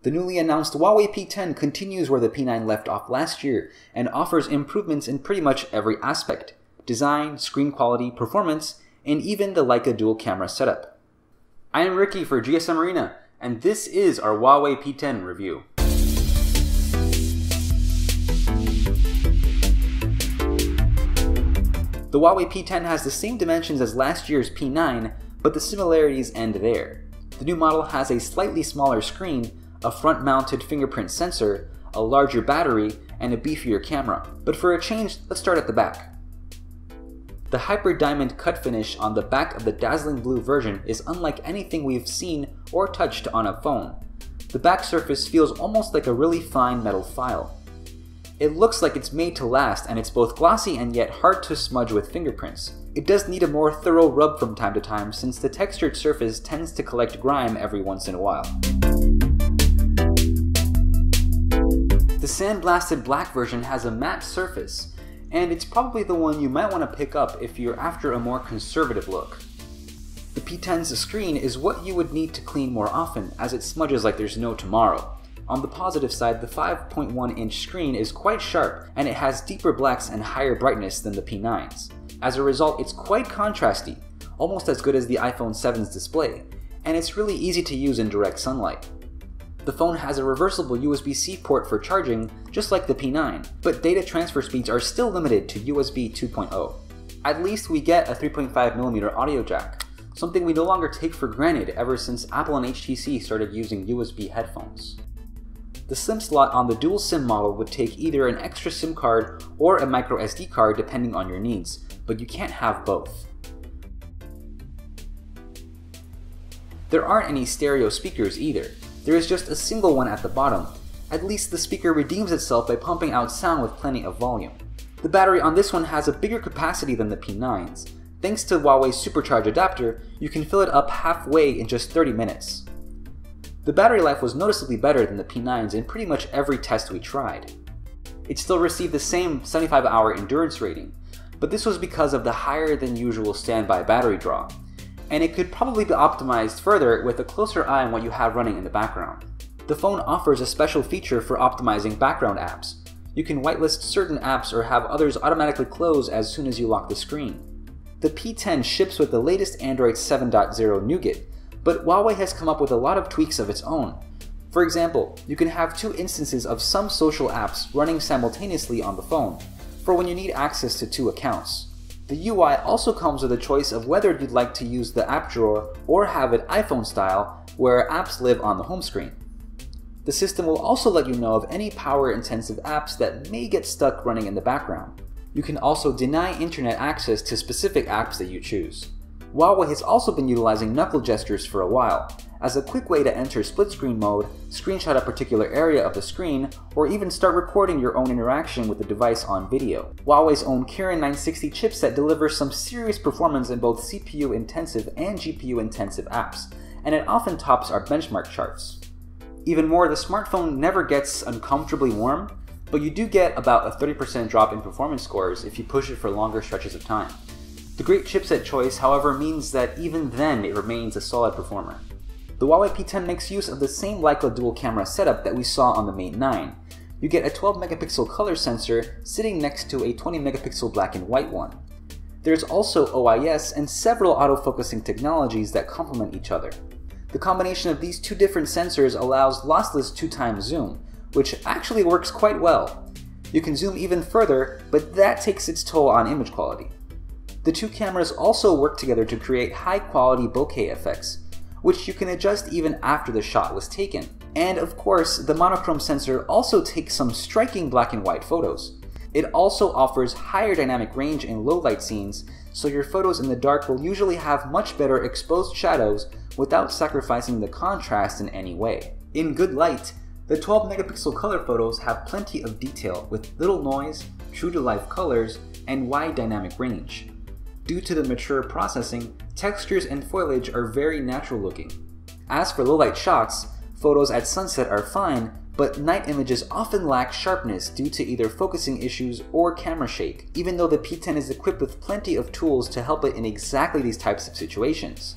The newly announced Huawei P10 continues where the P9 left off last year and offers improvements in pretty much every aspect: design, screen quality, performance, and even the Leica dual camera setup. I am Ricky for GSM Arena, and this is our Huawei P10 review. The Huawei P10 has the same dimensions as last year's P9, but the similarities end there. The new model has a slightly smaller screen, a front-mounted fingerprint sensor, a larger battery, and a beefier camera. But for a change, let's start at the back. The Hyper Diamond cut finish on the back of the dazzling blue version is unlike anything we've seen or touched on a phone. The back surface feels almost like a really fine metal file. It looks like it's made to last, and it's both glossy and yet hard to smudge with fingerprints. It does need a more thorough rub from time to time since the textured surface tends to collect grime every once in a while. The sandblasted black version has a matte surface, and it's probably the one you might want to pick up if you're after a more conservative look. The P10's screen is what you would need to clean more often, as it smudges like there's no tomorrow. On the positive side, the 5.1-inch screen is quite sharp, and it has deeper blacks and higher brightness than the P9's. As a result, it's quite contrasty, almost as good as the iPhone 7's display, and it's really easy to use in direct sunlight. The phone has a reversible USB-C port for charging, just like the P9, but data transfer speeds are still limited to USB 2.0. At least we get a 3.5mm audio jack, something we no longer take for granted ever since Apple and HTC started using USB headphones. The SIM slot on the dual SIM model would take either an extra SIM card or a micro SD card depending on your needs, but you can't have both. There aren't any stereo speakers either. There is just a single one at the bottom. At least the speaker redeems itself by pumping out sound with plenty of volume. The battery on this one has a bigger capacity than the P9's. Thanks to Huawei's supercharge adapter, you can fill it up halfway in just 30 minutes. The battery life was noticeably better than the P9's in pretty much every test we tried. It still received the same 75-hour endurance rating, but this was because of the higher than usual standby battery draw, and it could probably be optimized further with a closer eye on what you have running in the background. The phone offers a special feature for optimizing background apps. You can whitelist certain apps or have others automatically close as soon as you lock the screen. The P10 ships with the latest Android 7.0 Nougat, but Huawei has come up with a lot of tweaks of its own. For example, you can have two instances of some social apps running simultaneously on the phone, for when you need access to two accounts. The UI also comes with a choice of whether you'd like to use the app drawer or have it iPhone style, where apps live on the home screen. The system will also let you know of any power-intensive apps that may get stuck running in the background. You can also deny internet access to specific apps that you choose. Huawei has also been utilizing knuckle gestures for a while, as a quick way to enter split-screen mode, screenshot a particular area of the screen, or even start recording your own interaction with the device on video. Huawei's own Kirin 960 chipset delivers some serious performance in both CPU-intensive and GPU-intensive apps, and it often tops our benchmark charts. Even more, the smartphone never gets uncomfortably warm, but you do get about a 30% drop in performance scores if you push it for longer stretches of time. The great chipset choice, however, means that even then it remains a solid performer. The Huawei P10 makes use of the same Leica dual camera setup that we saw on the Mate 9. You get a 12-megapixel color sensor sitting next to a 20-megapixel black and white one. There's also OIS and several autofocusing technologies that complement each other. The combination of these two different sensors allows lossless 2x zoom, which actually works quite well. You can zoom even further, but that takes its toll on image quality. The two cameras also work together to create high-quality bokeh effects, which you can adjust even after the shot was taken. And of course, the monochrome sensor also takes some striking black and white photos. It also offers higher dynamic range in low-light scenes, so your photos in the dark will usually have much better exposed shadows without sacrificing the contrast in any way. In good light, the 12-megapixel color photos have plenty of detail with little noise, true-to-life colors, and wide dynamic range. Due to the mature processing, textures and foliage are very natural looking. As for low-light shots, photos at sunset are fine, but night images often lack sharpness due to either focusing issues or camera shake, even though the P10 is equipped with plenty of tools to help it in exactly these types of situations.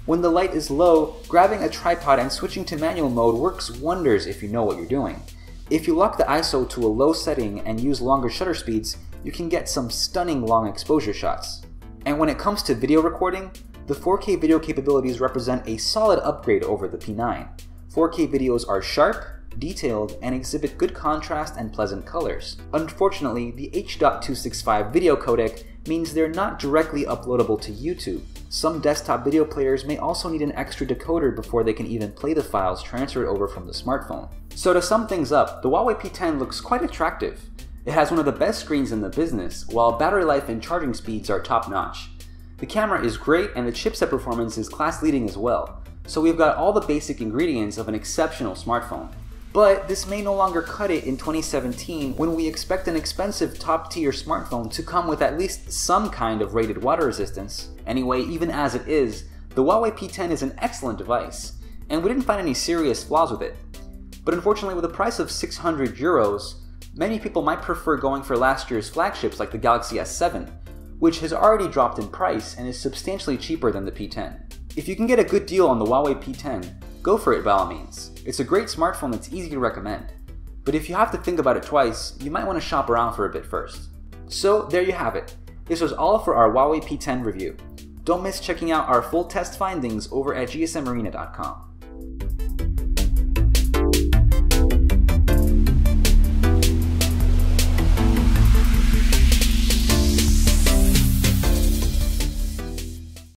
When the light is low, grabbing a tripod and switching to manual mode works wonders if you know what you're doing. If you lock the ISO to a low setting and use longer shutter speeds, you can get some stunning long exposure shots. And when it comes to video recording, the 4K video capabilities represent a solid upgrade over the P9. 4K videos are sharp, detailed, and exhibit good contrast and pleasant colors. Unfortunately, the H.265 video codec means they're not directly uploadable to YouTube. Some desktop video players may also need an extra decoder before they can even play the files transferred over from the smartphone. So to sum things up, the Huawei P10 looks quite attractive. It has one of the best screens in the business, while battery life and charging speeds are top-notch. The camera is great and the chipset performance is class-leading as well, so we've got all the basic ingredients of an exceptional smartphone. But this may no longer cut it in 2017 when we expect an expensive top-tier smartphone to come with at least some kind of rated water resistance. Anyway, even as it is, the Huawei P10 is an excellent device, and we didn't find any serious flaws with it. But unfortunately, with a price of 600 euros, many people might prefer going for last year's flagships like the Galaxy S7, which has already dropped in price and is substantially cheaper than the P10. If you can get a good deal on the Huawei P10, go for it by all means. It's a great smartphone that's easy to recommend. But if you have to think about it twice, you might want to shop around for a bit first. So there you have it. This was all for our Huawei P10 review. Don't miss checking out our full test findings over at gsmarena.com.